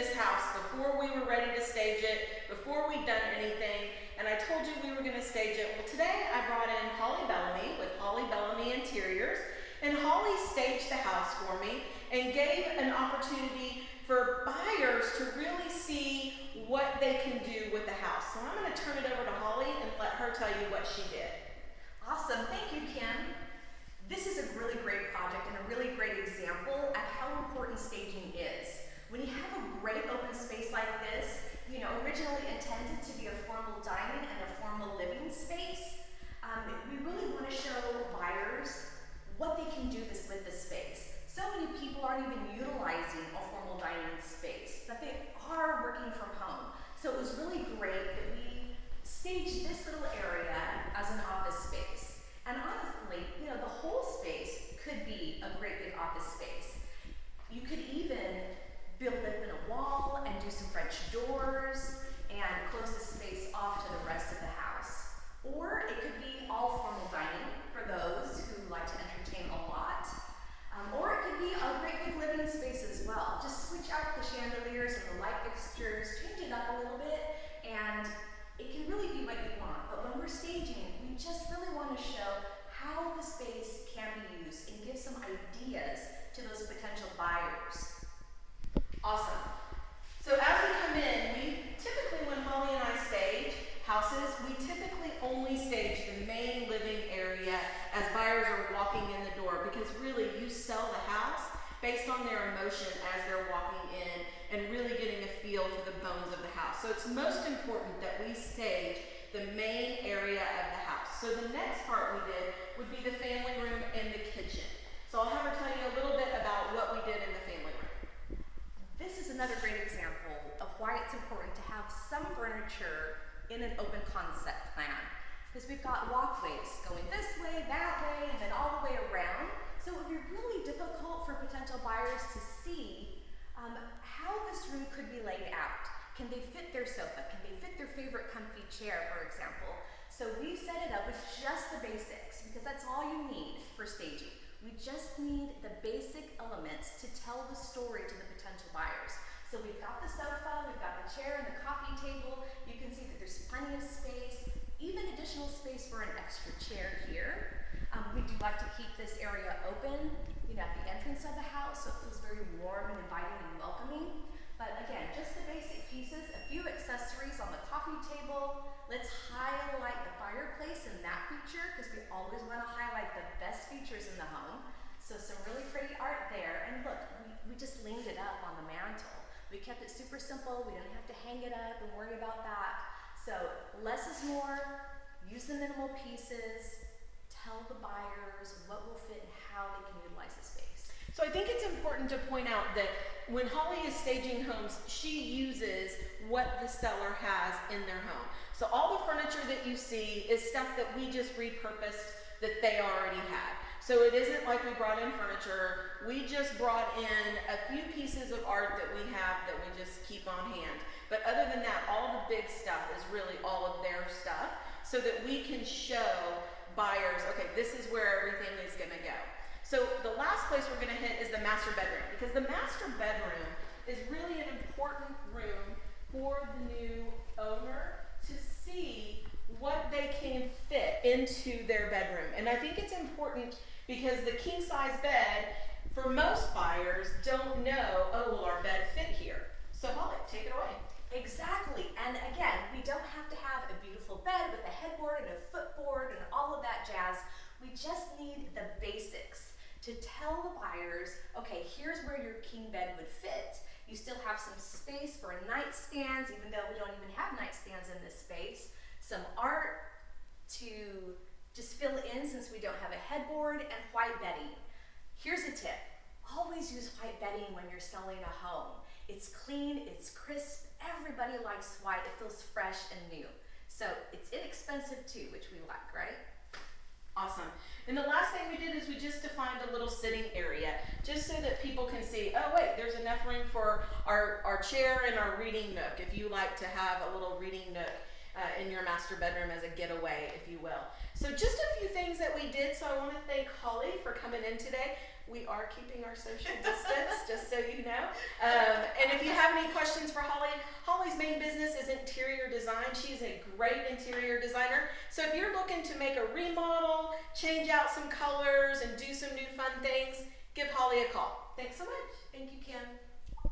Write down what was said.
this house before we were ready to stage it, before we'd done anything, and I told you we were going to stage it. Well, today I brought in Holly Bellamy with Holly Bellamy Interiors, and Holly staged the house for me and gave an opportunity for buyers to really see what they can do with the house. So I'm going to turn it over to Holly and let her tell you what she did. Awesome, thank you, Kim. This is a really great project and a really great example of how important staging is. When you have a great open space like this, originally intended to be a formal dining and a formal living space, we really want to show buyers what they can do with this space. So many people aren't even utilizing a formal dining space, but they are working from home. So it was really great that we staged this little area as an office space. And honestly, the whole space could be a great big office space. You could even build it in a wall and do some French doors and close the space off to the rest of the house. Or it could be all formal dining for those who like to entertain a lot. Or it could be a great big living space as well. Just switch out the chandeliers and the light fixtures, change it up a little bit, and it can really be what you want. But when we're staging, we just really want to show how the space can be used and give some ideas to those potential buyers. Awesome. So as we come in, when Holly and I stage houses, we typically only stage the main living area as buyers are walking in the door, because really you sell the house based on their emotion as they're walking in and really getting a feel for the bones of the house. So it's most important that we stage the main area of the house. So the next part we did would be the family room and the kitchen. So I'll have her tell you a little bit about what we did in the family room. This is another great example of why it's important to have some furniture in an open concept plan. Because we've got walkways going this way, that way, and then all the way around. So it would be really difficult for potential buyers to see how this room could be laid out. Can they fit their sofa? Can they fit their favorite comfy chair, for example? So we've set it up with just the basics, because that's all you need for staging. We just need the basic elements to tell the story to the potential buyers. So we've got the sofa, we've got the chair and the coffee table. You can see that there's plenty of space, even additional space for an extra chair here. We do like to keep this area open, at the entrance of the house, so it feels very warm and inviting and welcoming. But again, just the basic pieces, a few accessories on the coffee table. Let's highlight the fireplace in that feature, because we always want to highlight the best features in the home. So some really pretty art there. And look, we just leaned it up on the mantle. We kept it super simple. We didn't have to hang it up and worry about that. So less is more. Use the minimal pieces. Tell the buyers what will fit and how they can utilize the space. So I think it's important to point out that when Holly is staging homes, she uses what the seller has in their home. So all the furniture that you see is stuff that we just repurposed that they already had. So it isn't like we brought in furniture. We just brought in a few pieces of art that we have that we just keep on hand. But other than that, all the big stuff is really all of their stuff, so that we can show buyers, okay, this is where everything is going to go. So the last place we're going to hit is the master bedroom, because the master bedroom is really an important room for the new owner to see what they can fit into their bedroom. And I think it's important because the king size bed, for most buyers, don't know, oh, will our bed fit here? So Holly, take it away. Exactly, and again, we don't have to have a beautiful bed with a headboard and a footboard and all of that jazz. We just need the basics to tell the buyers, okay, here's where your king bed would fit. You still have some space for nightstands, even though we don't even have nightstands in this space. Some art to just fill in since we don't have a headboard, and white bedding. Here's a tip. Always use white bedding when you're selling a home. It's clean, it's crisp, everybody likes white, it feels fresh and new. So it's inexpensive too, which we like, right? Awesome. And the last thing we did is we just defined a little sitting area, just so that people can see, oh wait, there's enough room for our chair and our reading nook, if you like to have a little reading nook in your master bedroom as a getaway, if you will. So just a few things that we did. So I want to thank Holly for coming in today. We are keeping our social distance, just so you know. And if you have any questions for Holly, Holly's main business is interior design. She's a great interior designer. So if you're looking to make a remodel, change out some colors, and do some new fun things, give Holly a call. Thanks so much. Thank you, Kim.